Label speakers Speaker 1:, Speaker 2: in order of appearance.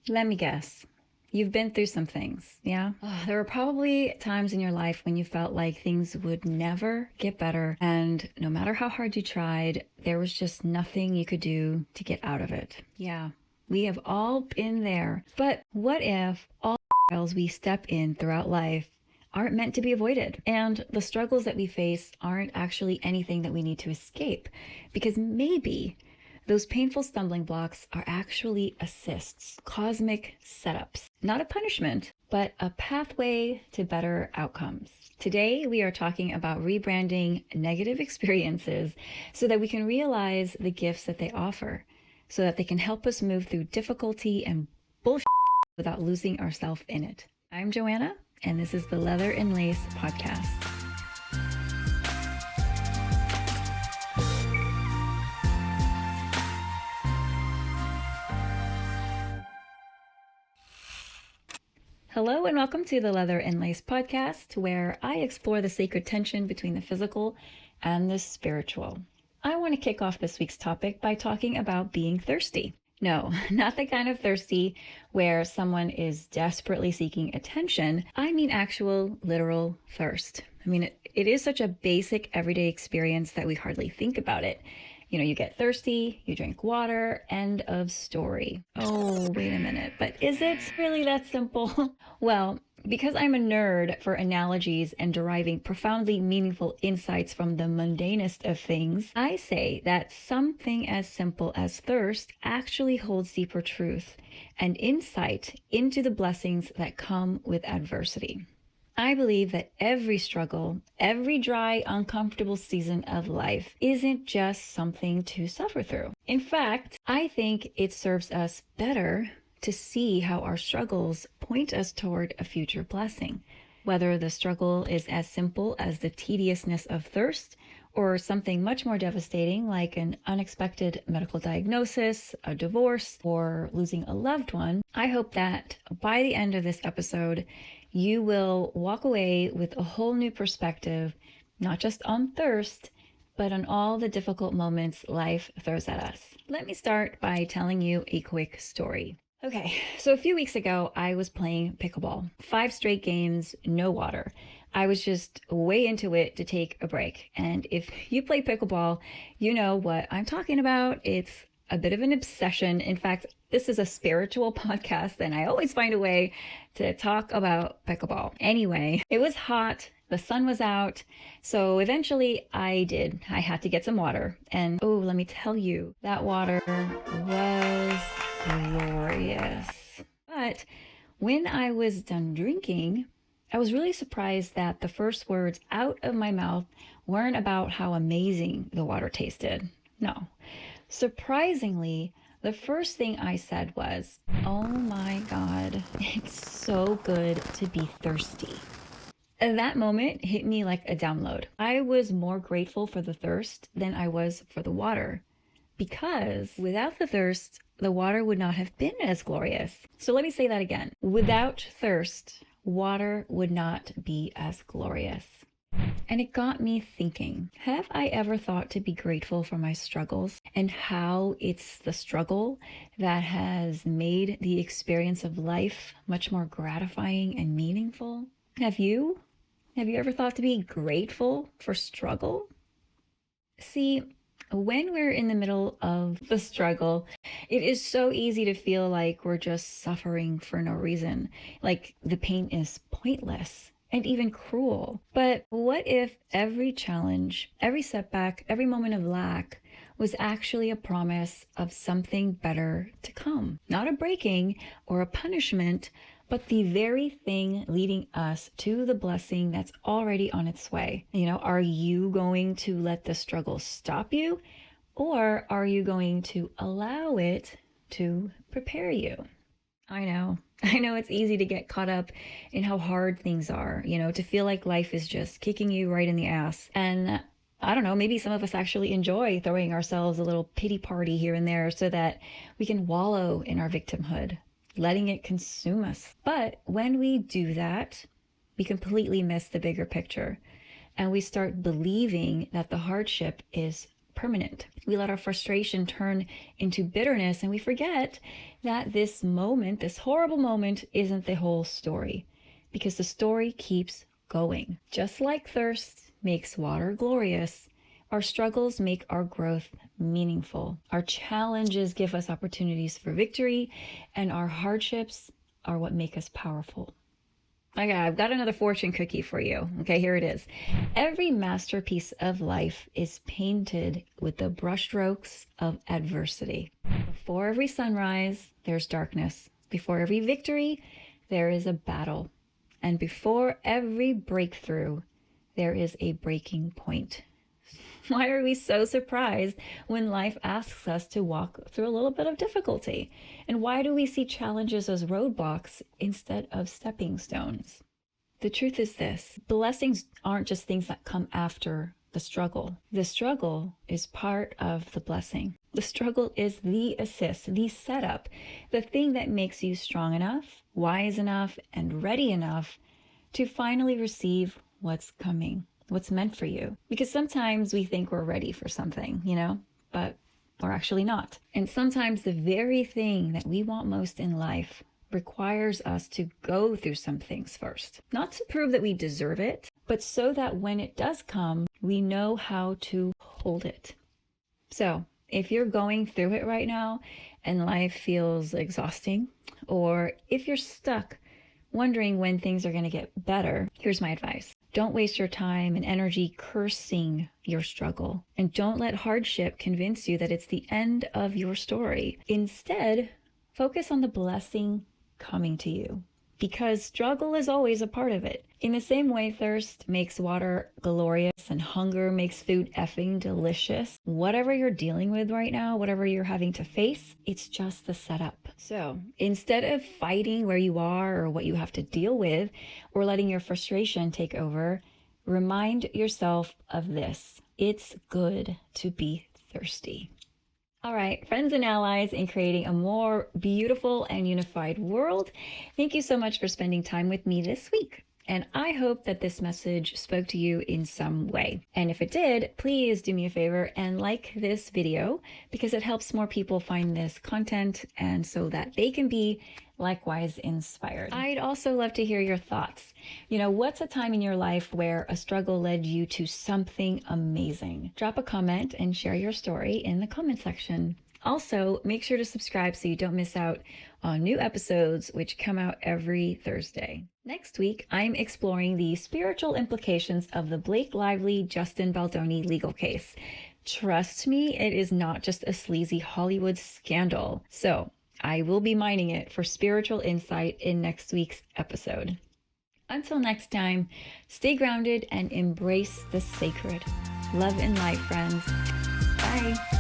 Speaker 1: Let me guess. You've been through some things, yeah? There were probably times in your life when you felt like things would never get better, and no matter how hard you tried, there was just nothing you could do to get out of it. Yeah, we have all been there. But what if all the trials we step in throughout life aren't meant to be avoided, and the struggles that we face aren't actually anything that we need to escape? Because maybe those painful stumbling blocks are actually assists, cosmic setups, not a punishment, but a pathway to better outcomes. Today, we are talking about rebranding negative experiences so that we can realize the gifts that they offer, so that they can help us move through difficulty and bullshit without losing ourselves in it. I'm Joanna, and this is the Leather and Lace podcast. Hello and welcome to the Leather and Lace podcast, where I explore the sacred tension between the physical and the spiritual. I want to kick off this week's topic by talking about being thirsty. No, not the kind of thirsty where someone is desperately seeking attention. I mean actual, literal thirst. I mean, it is such a basic everyday experience that we hardly think about it. You get thirsty, you drink water, end of story. Oh, wait a minute, but is it really that simple? Well, because I'm a nerd for analogies and deriving profoundly meaningful insights from the mundanest of things, I say that something as simple as thirst actually holds deeper truth and insight into the blessings that come with adversity. I believe that every struggle, every dry, uncomfortable season of life isn't just something to suffer through. In fact, I think it serves us better to see how our struggles point us toward a future blessing. Whether the struggle is as simple as the tediousness of thirst, or something much more devastating like an unexpected medical diagnosis, a divorce, or losing a loved one, I hope that by the end of this episode, you will walk away with a whole new perspective, not just on thirst, but on all the difficult moments life throws at us. Let me start by telling you a quick story. Okay, so a few weeks ago, I was playing pickleball. 5 straight games, no water. I was just way into it to take a break. And if you play pickleball, you know what I'm talking about. It's a bit of an obsession. In fact, this is a spiritual podcast, and I always find a way to talk about pickleball. Anyway, it was hot. The sun was out. So eventually I had to get some water. And oh, let me tell you, that water was glorious. But when I was done drinking, I was really surprised that the first words out of my mouth weren't about how amazing the water tasted. No. Surprisingly, the first thing I said was, "Oh my God, it's so good to be thirsty." And that moment hit me like a download. I was more grateful for the thirst than I was for the water, because without the thirst, the water would not have been as glorious. So let me say that again. Without thirst, water would not be as glorious. And it got me thinking, have I ever thought to be grateful for my struggles and how it's the struggle that has made the experience of life much more gratifying and meaningful? Have you? Have you ever thought to be grateful for struggle? See, when we're in the middle of the struggle, it is so easy to feel like we're just suffering for no reason, like the pain is pointless and even cruel. But what if every challenge, every setback, every moment of lack was actually a promise of something better to come? Not a breaking or a punishment, but the very thing leading us to the blessing that's already on its way. Are you going to let the struggle stop you, or are you going to allow it to prepare you? I know it's easy to get caught up in how hard things are, to feel like life is just kicking you right in the ass. And I don't know, maybe some of us actually enjoy throwing ourselves a little pity party here and there so that we can wallow in our victimhood, letting it consume us. But when we do that, we completely miss the bigger picture, and we start believing that the hardship is permanent. We let our frustration turn into bitterness, and we forget that this moment, this horrible moment, isn't the whole story, because the story keeps going. Just like thirst makes water glorious, our struggles make our growth meaningful. Our challenges give us opportunities for victory, and our hardships are what make us powerful. Okay, I've got another fortune cookie for you. Okay, here it is. Every masterpiece of life is painted with the brushstrokes of adversity. Before every sunrise, there's darkness. Before every victory, there is a battle. And before every breakthrough, there is a breaking point. Why are we so surprised when life asks us to walk through a little bit of difficulty? And why do we see challenges as roadblocks instead of stepping stones? The truth is this: blessings aren't just things that come after the struggle. The struggle is part of the blessing. The struggle is the assist, the setup, the thing that makes you strong enough, wise enough, and ready enough to finally receive what's coming, what's meant for you. Because sometimes we think we're ready for something, but we're actually not. And sometimes the very thing that we want most in life requires us to go through some things first. Not to prove that we deserve it, but so that when it does come, we know how to hold it. So if you're going through it right now and life feels exhausting, or if you're stuck wondering when things are going to get better, here's my advice. Don't waste your time and energy cursing your struggle. And don't let hardship convince you that it's the end of your story. Instead, focus on the blessing coming to you, because struggle is always a part of it. In the same way thirst makes water glorious and hunger makes food effing delicious, whatever you're dealing with right now, whatever you're having to face, it's just the setup. So instead of fighting where you are or what you have to deal with, or letting your frustration take over, remind yourself of this: it's good to be thirsty. All right, friends and allies in creating a more beautiful and unified world, thank you so much for spending time with me this week. And I hope that this message spoke to you in some way. And if it did, please do me a favor and like this video, because it helps more people find this content, and so that they can be likewise inspired. I'd also love to hear your thoughts. What's a time in your life where a struggle led you to something amazing? Drop a comment and share your story in the comment section. Also, make sure to subscribe so you don't miss out on new episodes, which come out every Thursday. Next week, I'm exploring the spiritual implications of the Blake Lively-Justin Baldoni legal case. Trust me, it is not just a sleazy Hollywood scandal. So I will be mining it for spiritual insight in next week's episode. Until next time, stay grounded and embrace the sacred. Love and light, friends. Bye.